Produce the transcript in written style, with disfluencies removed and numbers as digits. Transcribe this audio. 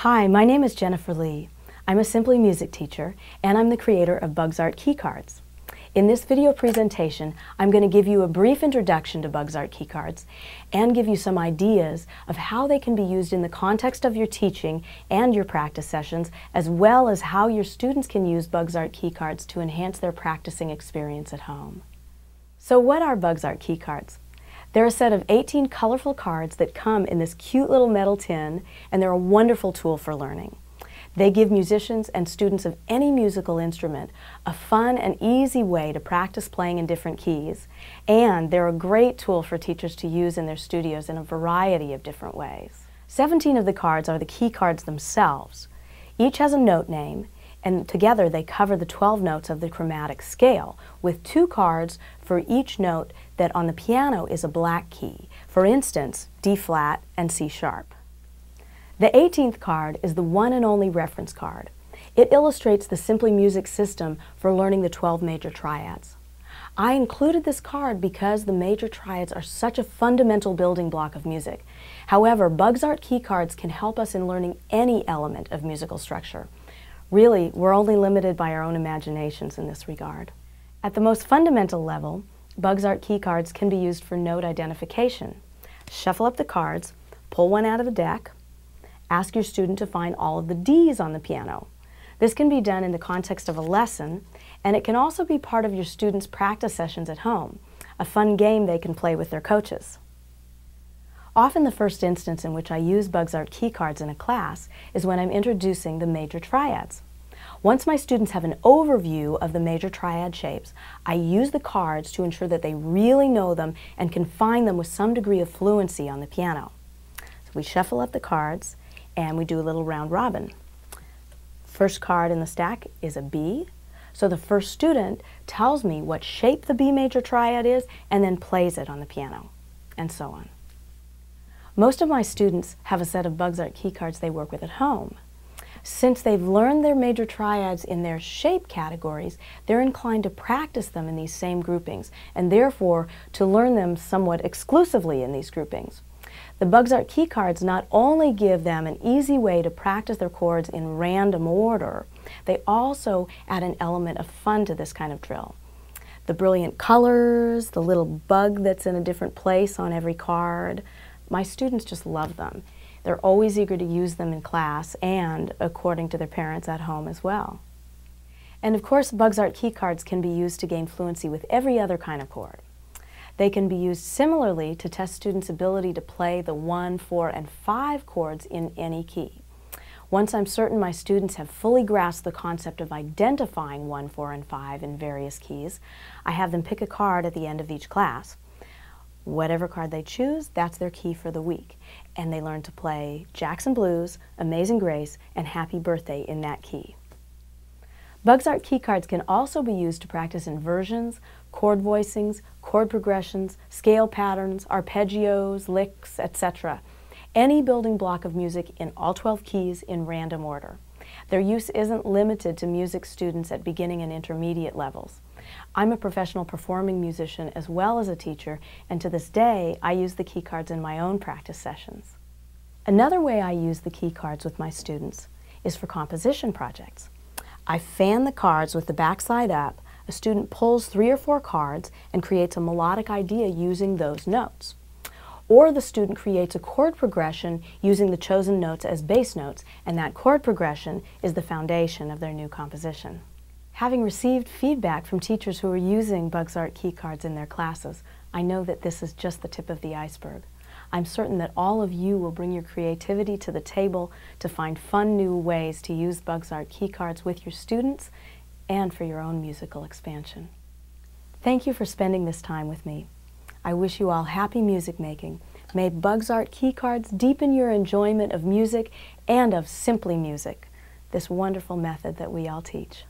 Hi, my name is Jennifer Lee. I'm a Simply Music teacher, and I'm the creator of Buggzart Key Cards. In this video presentation, I'm going to give you a brief introduction to Buggzart Key Cards and give you some ideas of how they can be used in the context of your teaching and your practice sessions, as well as how your students can use Buggzart Key Cards to enhance their practicing experience at home. So what are Buggzart Key Cards? They're a set of 18 colorful cards that come in this cute little metal tin, and they're a wonderful tool for learning. They give musicians and students of any musical instrument a fun and easy way to practice playing in different keys, and they're a great tool for teachers to use in their studios in a variety of different ways. 17 of the cards are the key cards themselves. Each has a note name, and together they cover the 12 notes of the chromatic scale, with 2 cards for each note that on the piano is a black key, for instance, D flat and C sharp. The 18th card is the one and only reference card. It illustrates the Simply Music system for learning the 12 major triads. I included this card because the major triads are such a fundamental building block of music. However, Buggzart Key Cards can help us in learning any element of musical structure. Really, we're only limited by our own imaginations in this regard. At the most fundamental level, Buggzart Key Cards can be used for note identification. Shuffle up the cards, pull one out of a deck, ask your student to find all of the Ds on the piano. This can be done in the context of a lesson, and it can also be part of your students' practice sessions at home, a fun game they can play with their coaches. Often the first instance in which I use Buggzart Key Cards in a class is when I'm introducing the major triads. Once my students have an overview of the major triad shapes, I use the cards to ensure that they really know them and can find them with some degree of fluency on the piano. So we shuffle up the cards and we do a little round robin. First card in the stack is a B, so the first student tells me what shape the B major triad is and then plays it on the piano, and so on. Most of my students have a set of Buggzart Key Cards they work with at home. Since they've learned their major triads in their shape categories, they're inclined to practice them in these same groupings, and therefore to learn them somewhat exclusively in these groupings. The Buggzart Key Cards not only give them an easy way to practice their chords in random order, they also add an element of fun to this kind of drill. The brilliant colors, the little bug that's in a different place on every card, my students just love them. They're always eager to use them in class and, according to their parents, at home as well. And of course, Buggzart Key Cards can be used to gain fluency with every other kind of chord. They can be used similarly to test students' ability to play the 1, 4, and 5 chords in any key. Once I'm certain my students have fully grasped the concept of identifying 1, 4, and 5 in various keys, I have them pick a card at the end of each class. Whatever card they choose, that's their key for the week, and they learn to play Jackson Blues, Amazing Grace, and Happy Birthday in that key. Buggzart Key Cards can also be used to practice inversions, chord voicings, chord progressions, scale patterns, arpeggios, licks, etc. Any building block of music in all 12 keys in random order. Their use isn't limited to music students at beginning and intermediate levels. I'm a professional performing musician as well as a teacher, and to this day I use the key cards in my own practice sessions. Another way I use the key cards with my students is for composition projects. I fan the cards with the backside up. A student pulls 3 or 4 cards and creates a melodic idea using those notes. Or the student creates a chord progression using the chosen notes as bass notes, and that chord progression is the foundation of their new composition. Having received feedback from teachers who are using Buggzart Key Cards in their classes, I know that this is just the tip of the iceberg. I'm certain that all of you will bring your creativity to the table to find fun new ways to use Buggzart Key Cards with your students and for your own musical expansion. Thank you for spending this time with me. I wish you all happy music making. May Buggzart Key Cards deepen your enjoyment of music and of Simply Music, this wonderful method that we all teach.